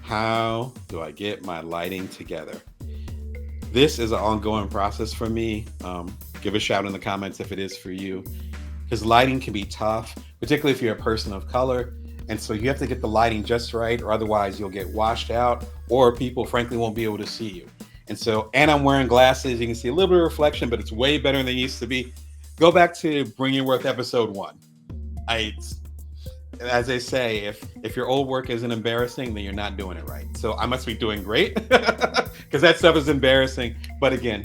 How do I get my lighting together? This is an ongoing process for me. Give a shout in the comments if it is for you, because lighting can be tough, particularly if you're a person of color. And so you have to get the lighting just right, or otherwise you'll get washed out, or people, frankly, won't be able to see you. And I'm wearing glasses. You can see a little bit of reflection, but it's way better than it used to be. Go back to Bring Your Worth episode 1. I As they say, if your old work isn't embarrassing, then you're not doing it right. So I must be doing great because that stuff is embarrassing. But again,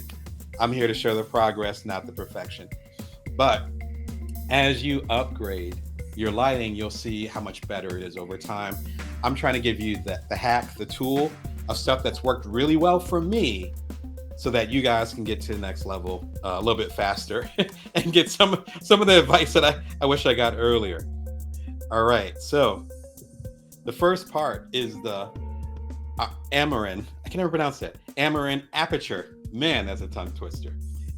I'm here to show the progress, not the perfection. But as you upgrade your lighting, you'll see how much better it is over time. I'm trying to give you the hack, the tool of stuff that's worked really well for me, so that you guys can get to the next level a little bit faster and get some of the advice that I wish I got earlier. All right, so the first part is the Amarin. I can never pronounce that. Amarin Aperture. Man, that's a tongue twister.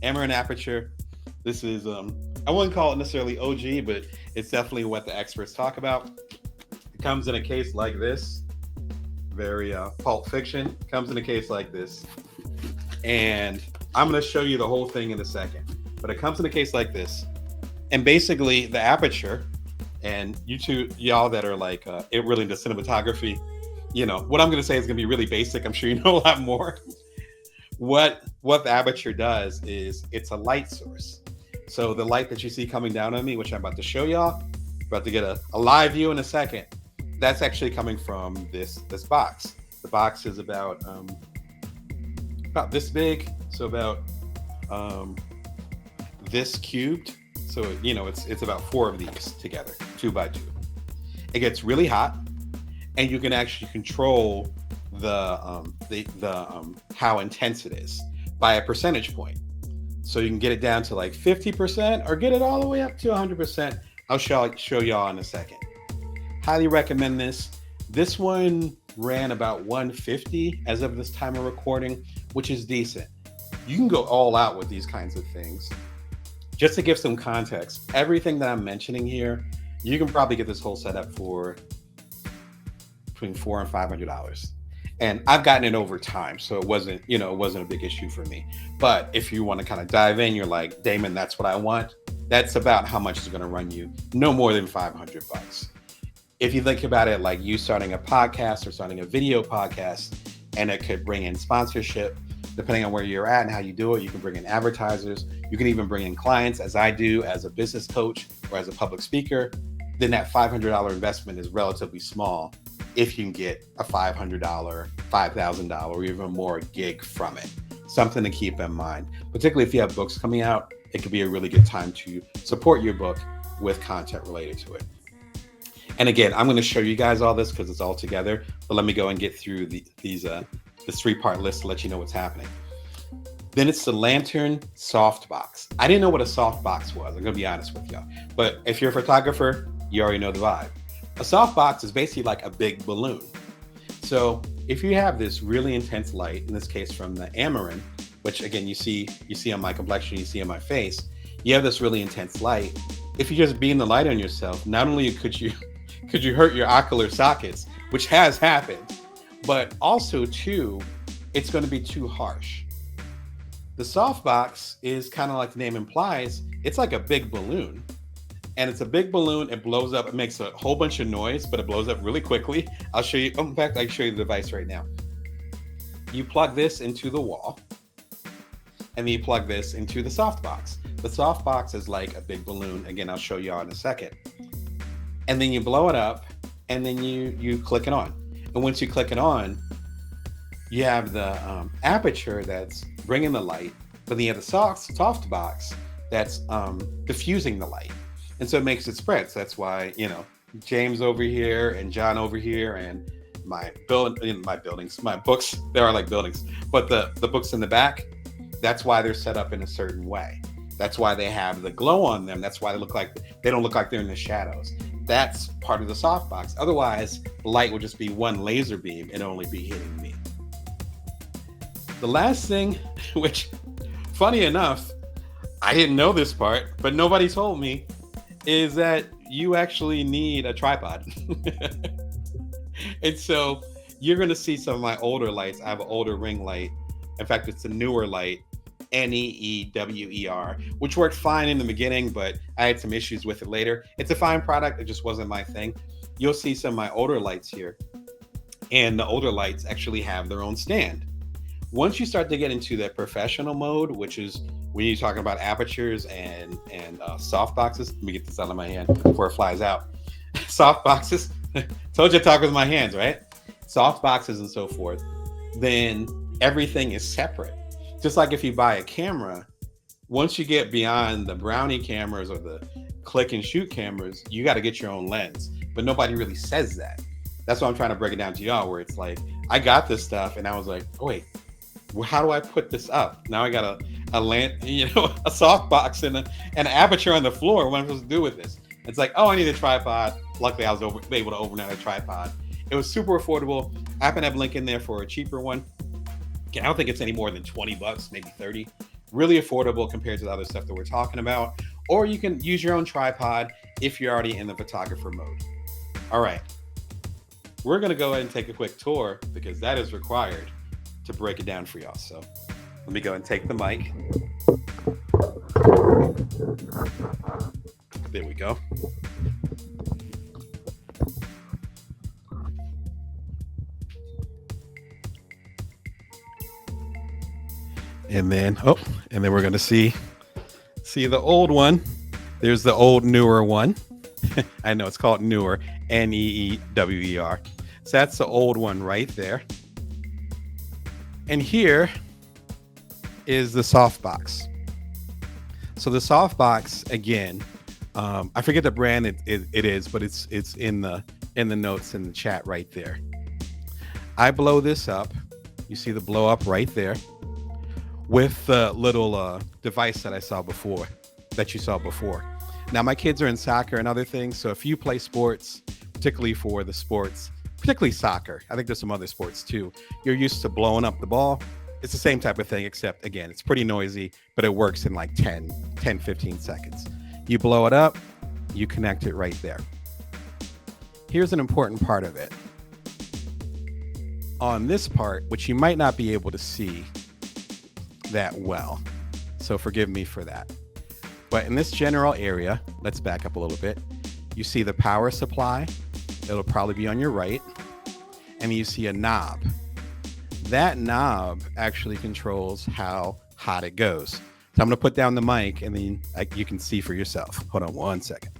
Amarin Aperture. This is I wouldn't call it necessarily OG, but it's definitely what the experts talk about. It comes in a case like this, very Pulp Fiction. Comes in a case like this, and I'm going to show you the whole thing in a second. But it comes in a case like this, and basically the aperture. And you two, y'all that are like it really into cinematography, what I'm going to say is going to be really basic. I'm sure you know a lot more. What the aperture does is it's a light source. So the light that you see coming down on me, which I'm about to show y'all, about to get a live view in a second, that's actually coming from this box. The box is about this big, so about this cubed. So it's about 4 of these together, 2 by 2. It gets really hot, and you can actually control the how intense it is by a percentage point. So you can get it down to like 50% or get it all the way up to 100%. I'll show y'all in a second. Highly recommend this. This one ran about 150 as of this time of recording, which is decent. You can go all out with these kinds of things. Just to give some context, everything that I'm mentioning here, you can probably get this whole setup for between $400 and $500. And I've gotten it over time, so it wasn't a big issue for me. But if you want to kind of dive in, you're like, Damon, that's what I want. That's about how much it's going to run you. No more than $500. If you think about it like you starting a podcast or starting a video podcast, and it could bring in sponsorship, depending on where you're at and how you do it, you can bring in advertisers. You can even bring in clients, as I do as a business coach or as a public speaker. Then that $500 investment is relatively small if you can get a $500, $5,000, or even more gig from it. Something to keep in mind, particularly if you have books coming out. It could be a really good time to support your book with content related to it. And again, I'm going to show you guys all this because it's all together. But let me go and get through this 3-part list to let you know what's happening. Then it's the Lantern Softbox. I didn't know what a softbox was. I'm going to be honest with y'all. But if you're a photographer, you already know the vibe. A softbox is basically like a big balloon. So if you have this really intense light, in this case from the Amarin, which again, you see on my complexion, you see on my face, you have this really intense light. If you just beam the light on yourself, not only could you hurt your ocular sockets, which has happened, but also too, it's going to be too harsh. The softbox is kind of like the name implies, it's like a big balloon. And it's a big balloon, it blows up, it makes a whole bunch of noise, but it blows up really quickly. I'll show you, in fact, I can show you the device right now. You plug this into the wall, and then you plug this into the softbox. The softbox is like a big balloon. Again, I'll show you all in a second. And then you blow it up, and then you click it on. And once you click it on, you have the aperture that's bringing the light, but then you have the softbox that's diffusing the light. And so it makes it spread. So that's why, James over here and John over here and my books, they are like buildings, but the books in the back, that's why they're set up in a certain way. That's why they have the glow on them. That's why they don't look like they're in the shadows. That's part of the softbox. Otherwise, the light will just be one laser beam and only be hitting me. The last thing, which, funny enough, I didn't know this part, but nobody told me, is that you actually need a tripod. And so You're going to see some of my older lights. I have an older ring light. In fact, it's a newer light, Neewer, which worked fine in the beginning, but I had some issues with it later. It's a fine product. It just wasn't my thing. You'll see some of my older lights here, and the older lights actually have their own stand. Once you start to get into the professional mode, which is when you're talking about apertures and soft boxes. Let me get this out of my hand before it flies out. Soft boxes. Told you I talk with my hands, right? Soft boxes and so forth. Then everything is separate. Just like if you buy a camera, once you get beyond the brownie cameras or the click and shoot cameras, you got to get your own lens. But nobody really says that. That's why I'm trying to break it down to y'all, where it's like, I got this stuff and I was like, oh, wait, well, how do I put this up? Now I got a soft box and an aperture on the floor. What am I supposed to do with this? It's like, oh, I need a tripod. Luckily, I was able to overnight a tripod. It was super affordable. I happen to have a link in there for a cheaper one. I don't think it's any more than $20, maybe 30. Really affordable compared to the other stuff that we're talking about. Or you can use your own tripod if you're already in the photographer mode. All right. We're going to go ahead and take a quick tour because that is required to break it down for y'all. So let me go and take the mic. There we go. And then we're going to see the old one. There's the old newer one. I know it's called newer, Neewer. So that's the old one right there. And here is the softbox. So the softbox, again, I forget the brand it is, but it's in the notes in the chat right there. I blow this up. You see the blow up right there with the little device that you saw before. Now my kids are in soccer and other things, so if you play sports, particularly soccer, I think there's some other sports too, you're used to blowing up the ball. It's the same type of thing, except again, it's pretty noisy, but it works in like 15 seconds. You blow it up, you connect it right there. Here's an important part of it. On this part, which you might not be able to see that well, so forgive me for that. But in this general area, let's back up a little bit. You see the power supply. It'll probably be on your right. And you see a knob. That knob actually controls how hot it goes. So I'm going to put down the mic and then you can see for yourself. Hold on one second.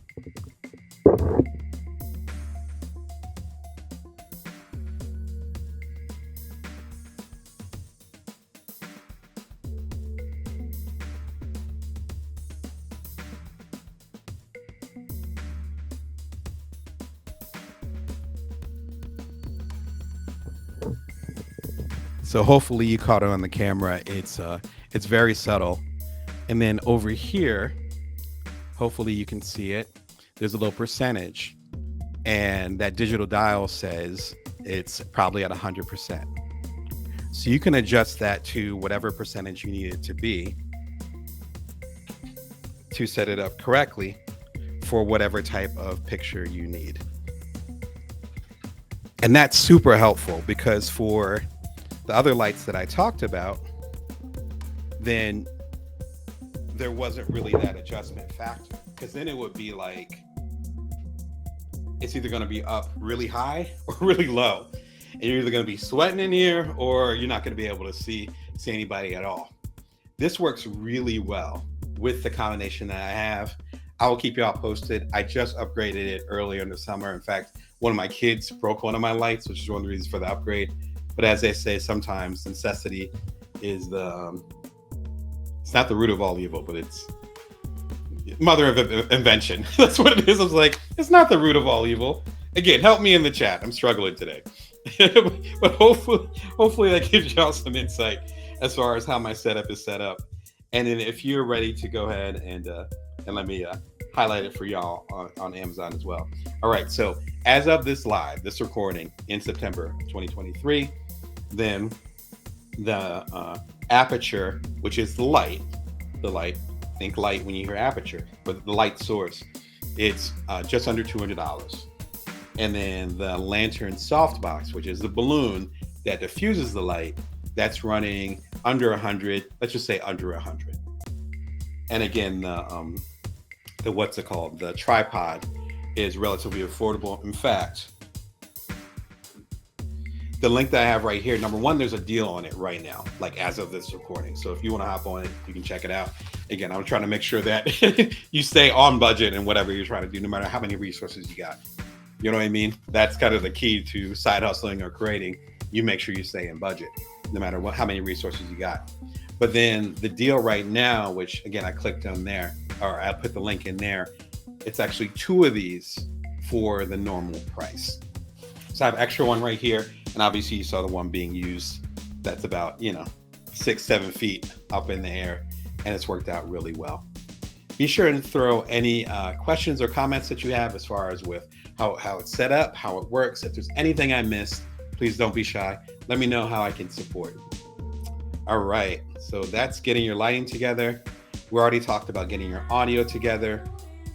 So hopefully you caught it on the camera. It's very subtle. And then over here, hopefully you can see it. There's a little percentage, and that digital dial says it's probably at 100%. So you can adjust that to whatever percentage you need it to be to set it up correctly for whatever type of picture you need. And that's super helpful because for the other lights that I talked about, then there wasn't really that adjustment factor, because then it would be like it's either going to be up really high or really low, and you're either going to be sweating in here or you're not going to be able to see anybody at all. This works really well with the combination that I have. I will keep y'all posted. I just upgraded it earlier in the summer. In fact, one of my kids broke one of my lights, which is one of the reasons for the upgrade. But as they say, sometimes necessity is it's not the root of all evil, but it's mother of invention. That's what it is. I was like, it's not the root of all evil. Again, help me in the chat. I'm struggling today. But hopefully that gives y'all some insight as far as how my setup is set up. And then if you're ready to go ahead and let me highlight it for y'all on Amazon as well. All right. So as of this recording in September 2023, then the aperture, which is the light, think light when you hear aperture, but the light source, it's just under $200. And then the lantern softbox, which is the balloon that diffuses the light, that's running under 100. Let's just say under 100. And again, the what's it called? The tripod is relatively affordable. In fact, the link that I have right here, number one, there's a deal on it right now, like as of this recording. So if you want to hop on it, you can check it out. Again, I'm trying to make sure that you stay on budget and whatever you're trying to do, no matter how many resources you got. You know what I mean? That's kind of the key to side hustling or creating. You make sure you stay in budget, no matter how many resources you got. But then the deal right now, which again, I clicked on there, or I put the link in there, it's actually 2 of these for the normal price. So I have extra one right here. And obviously you saw the one being used that's about, 6-7 feet up in the air, and it's worked out really well. Be sure and throw any questions or comments that you have as far as with how it's set up, how it works. If there's anything I missed, please don't be shy. Let me know how I can support. All right, so that's getting your lighting together. We already talked about getting your audio together.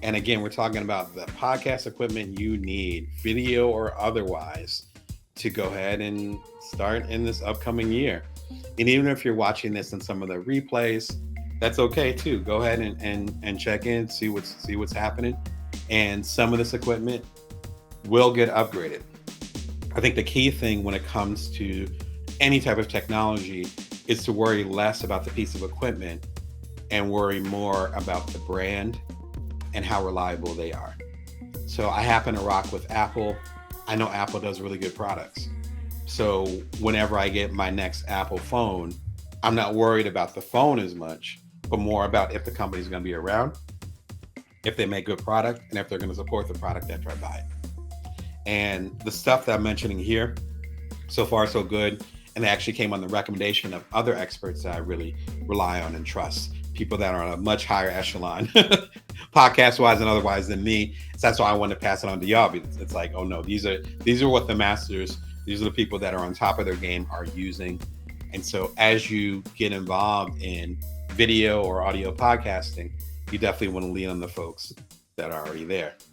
And again, we're talking about the podcast equipment you need, video or otherwise, to go ahead and start in this upcoming year. And even if you're watching this in some of the replays, that's okay too. Go ahead and check in, see what's happening. And some of this equipment will get upgraded. I think the key thing when it comes to any type of technology is to worry less about the piece of equipment and worry more about the brand and how reliable they are. So I happen to rock with Apple. I know Apple does really good products. So whenever I get my next Apple phone, I'm not worried about the phone as much, but more about if the company's going to be around, if they make good product, and if they're going to support the product after I buy it. And the stuff that I'm mentioning here, so far so good. And they actually came on the recommendation of other experts that I really rely on and trust. People that are on a much higher echelon, podcast-wise and otherwise, than me. So that's why I want to pass it on to y'all. Because it's like, oh no, these are what the masters, these are the people that are on top of their game are using. And so as you get involved in video or audio podcasting, you definitely want to lean on the folks that are already there.